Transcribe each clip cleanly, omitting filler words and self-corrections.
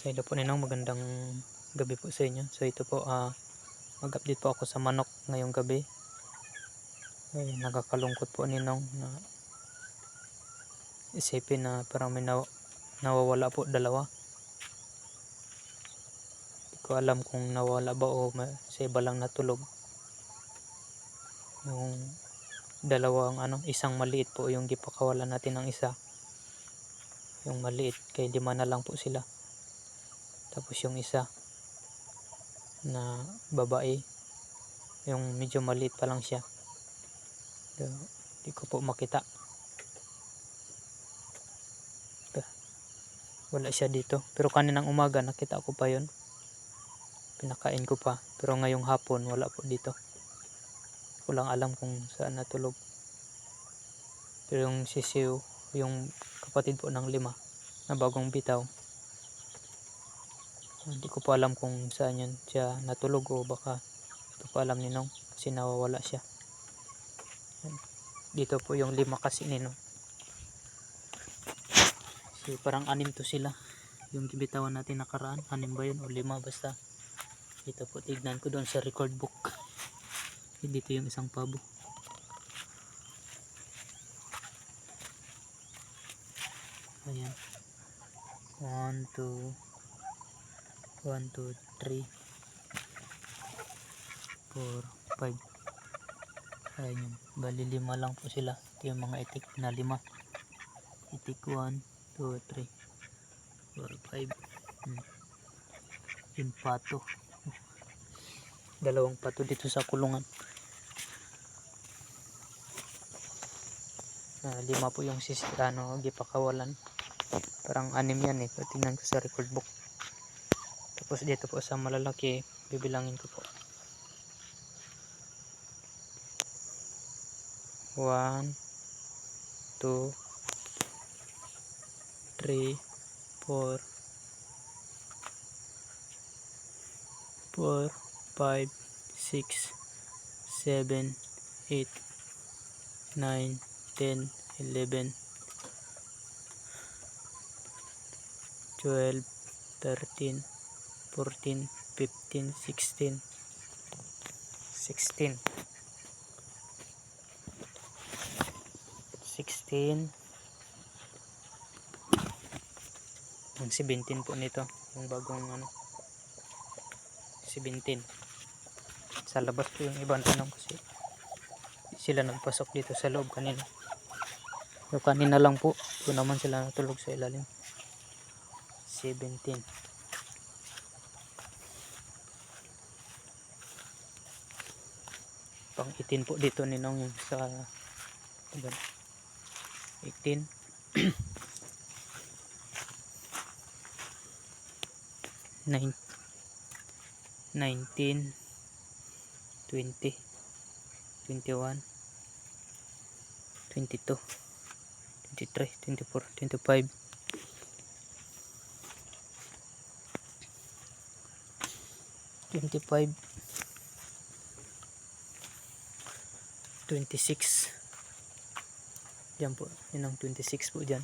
So ito po ninong, magandang gabi po sa inyo. So ito po, mag-update po ako sa manok ngayong gabi. Nakakalungkot po ninong na isipin na parang may nawawala po, dalawa. Hindi ko alam kung nawala ba o sa iba lang natulog. Yung dalawang isang maliit po yung gipakawalan natin ng isa. Yung maliit, kay 5 na lang po sila. Tapos yung isa na babae, yung medyo maliit pa lang siya. So, hindi ko po makita. Wala siya dito. Pero kaninang umaga nakita ko pa yon. Pinakain ko pa. Pero ngayong hapon wala po dito. Walang alam kung saan natulog. Pero yung sisiw, yung kapatid po ng 5 na bagong bitaw, hindi ko pa alam kung saan yan siya natulog o baka hindi ko pa alam ninong kasi nawawala siya. Dito po yung 5 kasi ninong. So parang 6 to sila. Yung gibitawan natin nakaraan, 6 ba yun o 5 basta. Dito po, tignan ko doon sa record book. Dito yung isang pabo. Ayan. 1, 2, 3, 4, 5. Ayan. Bali 5 lang po sila. Ito yung mga itik na 5. Itik 1, 2, 3, 4, 5. Yung pato. Dalawang pato dito sa kulungan. 5 po yung gipakawalan. Parang 6 yan eh. Tingnan ko sa record book. Tapos dito po sa malalaki, bibilangin ko po. 1, 2, 3, 4, 5, 6, 7, 8, 9, 10, 11, 12, 13, 14, 15, 16, 16, 17 po nito, yung bagong 17. Sa labas po yung ibang kasi sila nagpasok dito sa loob kanina. So kanina lang po, doon naman sila natulog sa ilalim. 17. Pang 18 po dito ninong sa 18. 19, 20, 21, 22, 23, 24, 25, 25, 26. Diyan po, yun ang 26 po dyan.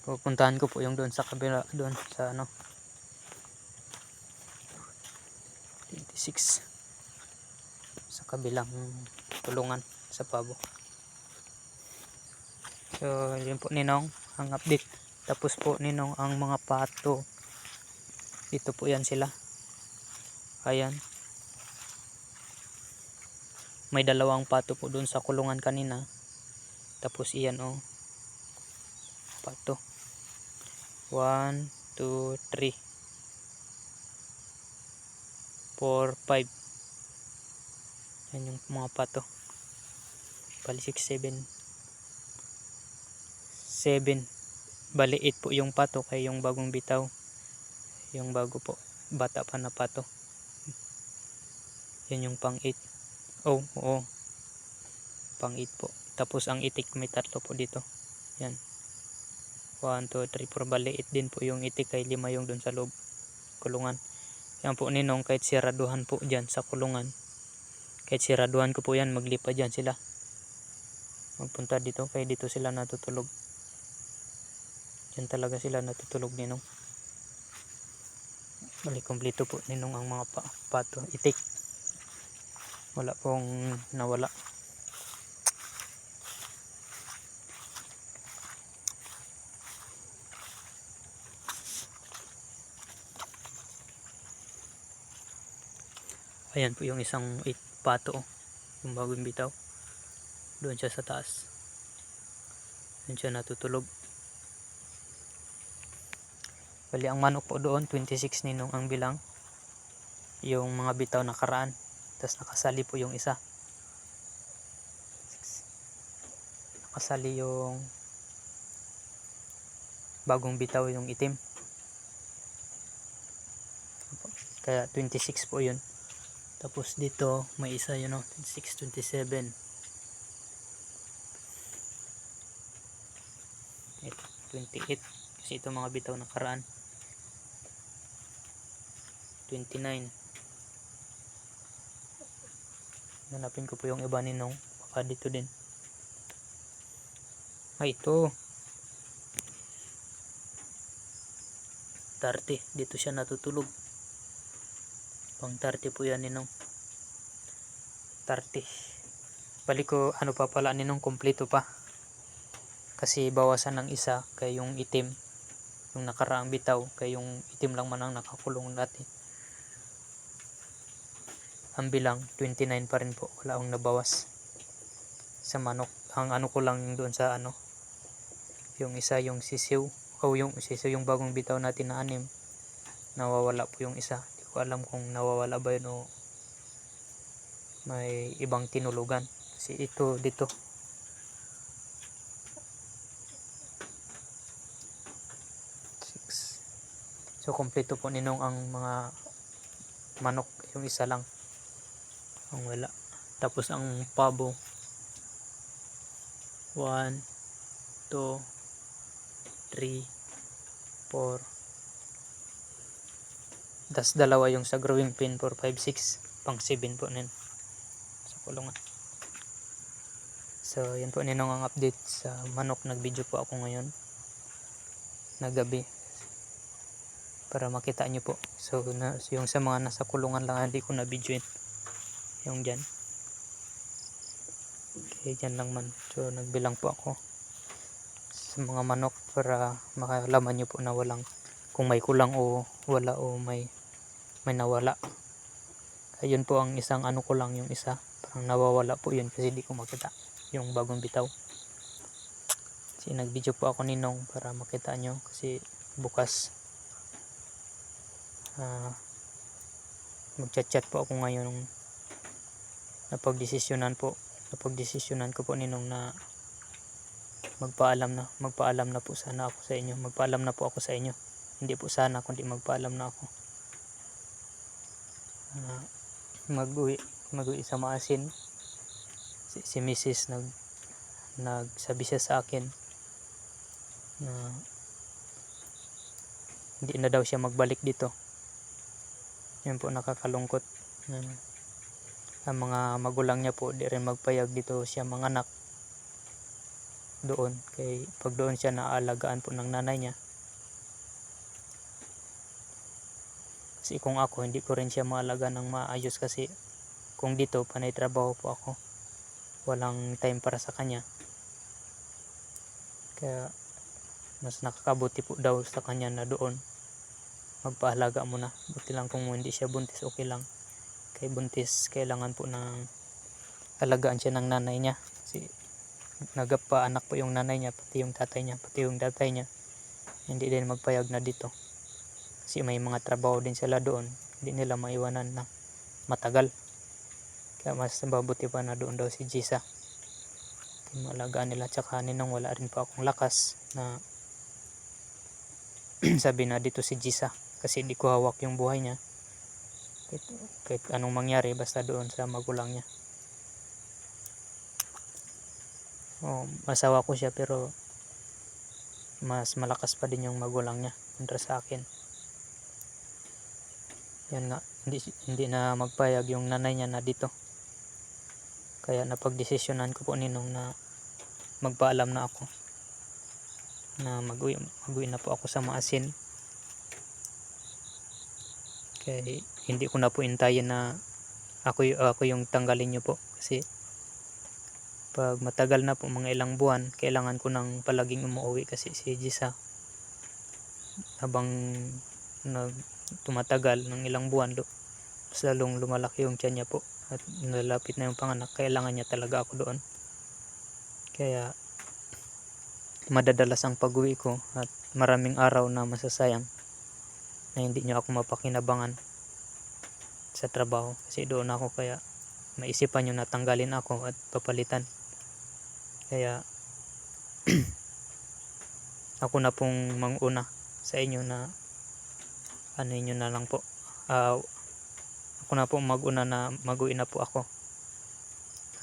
Pupuntahan ko po yung doon sa kabila, doon sa 26 sa kabilang tulungan sa pabo. So yun po ninong ang update. Tapos po ninong ang mga pato, dito po yan sila. Ayan, may 2 pato po doon sa kulungan kanina. Tapos iyan pato. 1, 2, 3, 4, 5. Yan yung mga pato. Bali 6, 7. 7. Bali 8 po yung pato kay yung bagong bitaw. Yung bago po, bata pa na pato. Yan yung pang 8. Oo. Pang 8 po. Tapos ang itik may 3 po dito. Yan. 1, 2, 3, 4. Bali 8 din po yung itik kay 5 yung dun sa loob kulungan. Yan po ninong, kahit siraduhan po dyan sa kulungan. Kahit siraduhan ko po yan, maglipa dyan sila. Magpunta dito, kaya dito sila natutulog. Dyan talaga sila natutulog ninong. Bali kompleto po ninong ang mga pato, itik. Wala pong nawala. Ayan po yung isang pato, yung bagong bitaw. Doon siya sa taas. Doon siya natutulog. Bali ang manok po doon 26 ninong ang bilang. Yung mga bitaw nakaraan. Tapos nakasali po yung isa. Nakasali yung bagong bitaw, yung itim. Kaya 26 po yun. Tapos dito may isa yun, 26, 27. Ito 28 kasi ito mga bitaw nakaraan. 29. Hanapin ko po yung iba ninong, baka dito din. Ay, ito 30, dito siya natutulog. Pang 30 po yan ninong. 30. Balik ko ano pa pala ninong, kompleto pa. Kasi bawasan ng isa kay yung itim. Yung nakaraang bitaw kay yung itim lang man ang nakakulong natin. Ang bilang 29 pa rin po. Wala akong nabawas sa manok. Ang ano ko lang doon sa ano, yung isa yung sisiw. O yung sisiw yung bagong bitaw natin na 6. Nawawala po yung isa. Hindi ko alam kung nawawala ba yun o may ibang tinulugan. Kasi ito dito. So kompleto po ninong ang mga manok. Yung isa lang ang wala. Tapos ang pabo 1, 2, 3, 4. Das dalawa yung sa growing pin 4, 5, 6. Pang 7 po nin sa kulungan. So yan po ninong ang update sa manok. Nag-video po ako ngayon na gabi para makita nyo po. So yung sa mga nasa kulungan lang hindi ko na video yung dyan. Okay, dyan lang man. So nagbilang po ako sa mga manok para makalaman nyo po na walang, kung may kulang o wala o may nawala. Ayun po ang isang ano ko lang, yung isa parang nawawala po yun kasi di ko makita yung bagong bitaw. Kasi nag-video po ako ninong para makita nyo kasi bukas magchat-chat po ako ngayon. Napagdesisyonan ko po ninong na magpaalam na po sana ako sa inyo. Magpaalam na po ako sa inyo. Hindi po sana kundi magpaalam na ako. Mag-uwi sa Maasin. Si Mrs. nagsabi siya sa akin na hindi na daw siya magbalik dito. Yun po nakakalungkot. Ang mga magulang niya po di rin magpayag dito siya manganak doon. Kay pag doon siya naaalagaan po ng nanay niya. Kasi kung ako hindi ko rin siya maalagaan ng maayos kasi kung dito panay trabaho po ako. Walang time para sa kanya. Kaya mas nakakabuti po daw sa kanya na doon magpaalaga muna. Buti lang kung hindi siya buntis, okay lang. Kay buntis kailangan po ng alagaan siya ng nanay niya. Kasi nagpaanak po yung nanay niya, pati yung tatay niya. Hindi din magpayag na dito. Kasi may mga trabaho din sila doon. Hindi nila maiwanan na matagal. Kaya mas mabuti pa na doon daw si Jisa. Malagaan nila. Tsaka ninong wala rin po akong lakas na sabi na dito si Jisa. Kasi di ko hawak yung buhay niya. Kahit anong mangyari basta doon sa magulang niya. Masawa ko siya pero mas malakas pa din yung magulang niya kontra sa akin. Yan nga, hindi na magpayag yung nanay niya na dito. Kaya napagdesisyonan ko po ninong na magpaalam na ako na mag-uwi na po ako sa Maasin. Kaya hindi ko na po intayin na ako yung tanggalin nyo po, kasi pag matagal na po, mga ilang buwan, kailangan ko nang palaging umuwi kasi si Gisa habang tumatagal ng ilang buwan, mas lalong lumalaki yung tiyan niya po at nalapit na yung panganak. Kailangan niya talaga ako doon, kaya madadalas ang pag-uwi ko at maraming araw na masasayang na hindi niyo ako mapakinabangan sa trabaho, kasi doon ako. Kaya maisipan nyo na tanggalin ako at papalitan. Kaya ako na pong manguna sa inyo na ano nyo na lang po, ako na po mag-una na mag-uwi na po ako.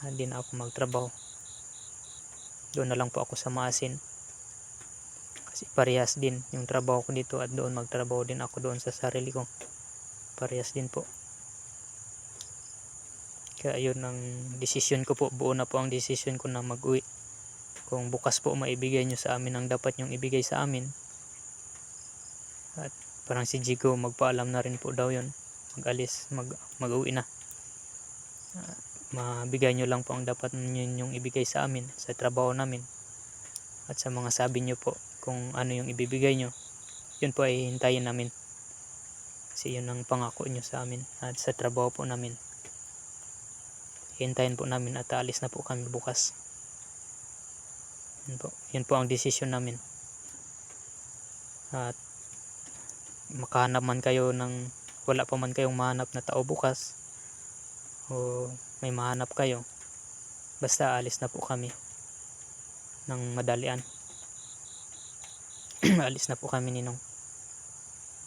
Hindi na ako magtrabaho, doon na lang po ako sa maasin, kasi parehas din yung trabaho ko dito at doon magtrabaho din ako doon sa sarili ko, parehas din po. Kaya yun ang desisyon ko po, buo na po ang desisyon ko na mag-uwi. Kung bukas po maibigay nyo sa amin ang dapat nyong ibigay sa amin, at parang si Jigo magpaalam na rin po daw yun, mag-alis, mag-uwi na, mabigay nyo lang po ang dapat nyong ibigay sa amin sa trabaho namin. At sa mga sabi nyo po kung ano yung ibibigay nyo, yun po ay hintayin namin, kasi yun ang pangako nyo sa amin. At sa trabaho po namin, hintayin po namin at aalis na po kami bukas. Yun po ang desisyon namin. At makahanap man kayo ng wala pa man kayong mahanap na tao bukas, o may mahanap kayo, basta alis na po kami ng madalian. Alis na po kami, Ninong,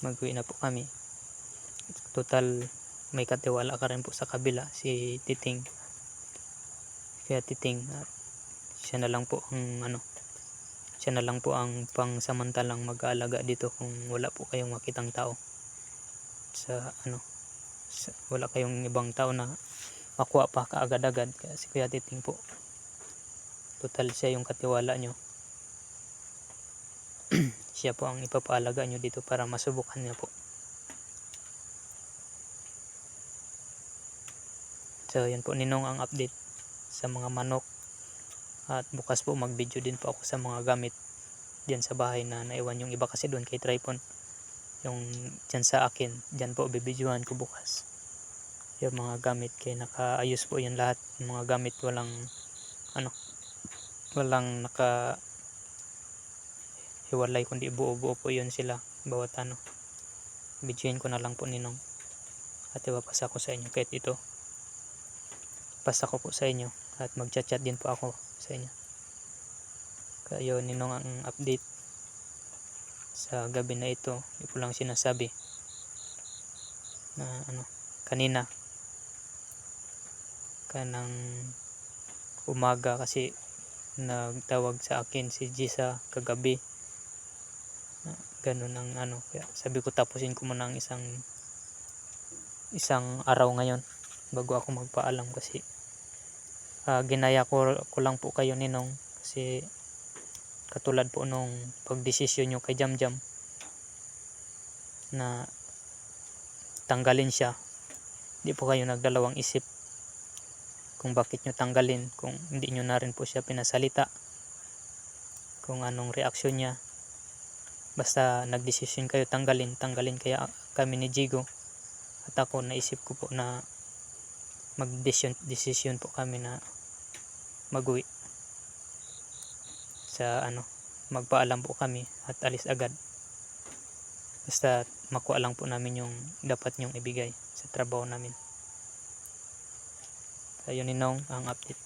mag-uwi na po kami. Total may katiwala ka rin po sa kabila, si Titing. Kaya Titing, siya na lang po ang pangsamantalang mag-aalaga dito kung wala po kayong makitang tao wala kayong ibang tao na makuha pa kaagad-agad. Kasi Kuya Titing po, total siya yung katiwala nyo. Siya po ang ipapaalaga nyo dito para masubukan niya po. So yun po, Ninong, ang update sa mga manok. At bukas po mag-video din po ako sa mga gamit diyan sa bahay na naiwan yung iba, kasi doon kay Tripon. Yung diyan sa akin, diyan po bibidyohan ko bukas yung mga gamit, kaya nakaayos po yan lahat. Yung mga gamit walang naka hiwalay, kundi buo-buo po yun sila bawat Bidyoin ko na lang po, Ninong, at ipapasa ko sa inyo. Kahit ito, pasa ko po sa inyo at magchat-chat din po ako sa inyo. Kaya yun, Ninong, ang update sa gabi na ito. Hindi ko lang sinasabi na kanina kanang umaga, kasi nagtawag sa akin si Gisa kagabi, ganun ang kaya sabi ko tapusin ko muna ang isang araw ngayon bago ako magpaalam, kasi ginaya ko lang po kayo, Ninong, kasi katulad po nung pagdesisyon nyo kay Jamjam na tanggalin siya, hindi po kayo nagdalawang isip kung bakit nyo tanggalin, kung hindi nyo na rin po siya pinasalita kung anong reaksyon niya. Basta nagdesisyon kayo tanggalin. Kaya kami ni Jigo at ako, naisip ko po na magdesisyon po kami na mag-uwi sa magpaalam po kami at alis agad, basta makuha lang po namin yung dapat nyong ibigay sa trabaho namin. Ayun, Ninong, ang update.